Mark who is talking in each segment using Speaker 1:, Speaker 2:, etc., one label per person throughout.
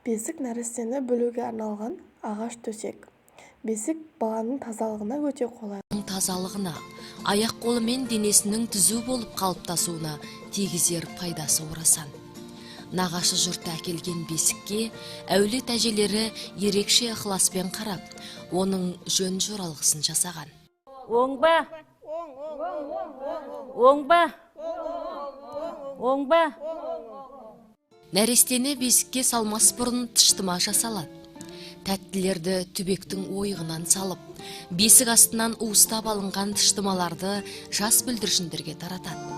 Speaker 1: Бесік нәрестені бөлуге арналған ағаш төсек. Бесік баланың тазалығына өте қолайлы.
Speaker 2: Тазалығына, аяқ-қолы мен денесінің түзу болып қалыптасуына тигізер пайдасы орасан. Нағашы жұртта әкелген бесікке әулет әжелері ерекше ықыласпен қарап, оның жөн жоралғысын жасаған.
Speaker 3: Оң ба? Оң ба? Оң ба?
Speaker 2: Нәрестені бесікке салмас бұрын тыштыма жасалады. Тәттілерді түбектің ойығынан салып, бесік астынан уыстап алынған тыштымаларды жас бүлдіршіндерге таратады.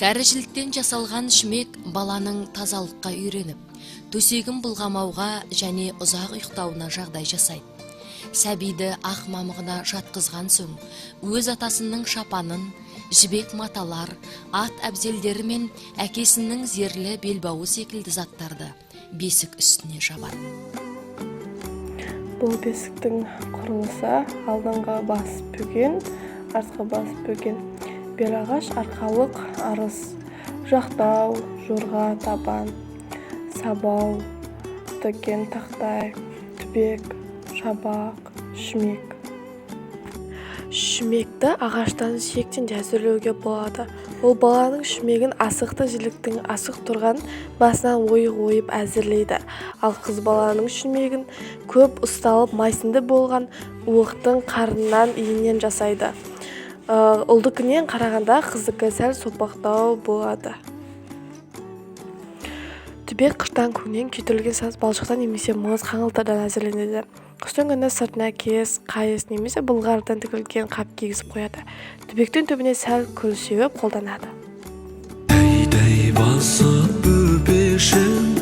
Speaker 2: Кәрі жіліктен жасалған шүмек баланың тазалыққа үйреніп, төсегін бұлғамауға және ұзақ ұйықтауына жағдай жасайды. Сәбиді ақ мамығына жатқызған соң, өз атасының шапанын, жібек маталар, ат әбзелдері мен әкесінің зерлі белбауы секілді заттарды бесік үстіне жабады.
Speaker 1: Бұл бесіктің құрылысы алдыңғы бас бөген, артқы бас бөген. Белағаш, арқалық, арыс, жақтау, жорға, табан, сабау, тікен, тақтай, түбек, шабақ, шүмек. Шүмекті ағаштан шектен де әзірлеуге болады. Ол баланың шүмегін асықты жіліктің асық тұрған басынан ойып әзірлейді. Ал қыз баланың шүмегін көп ұсталып майсынды болған уықтың қарыннан иінен жасайды. Ұлдыкінен қарағанда қыздікі сәл сопақтау болады. Түбек қыштан көңнен күйдірілген саз балшықтан немесе мұз қаңылтырдан әзірленеді. Қыстың күні сыртына кес, қайыс немесе былғардан тігілген қап кигізіп қояды. Түбектің түбіне сәл күл сеуіп қолданады.
Speaker 4: Дәй басып өпешім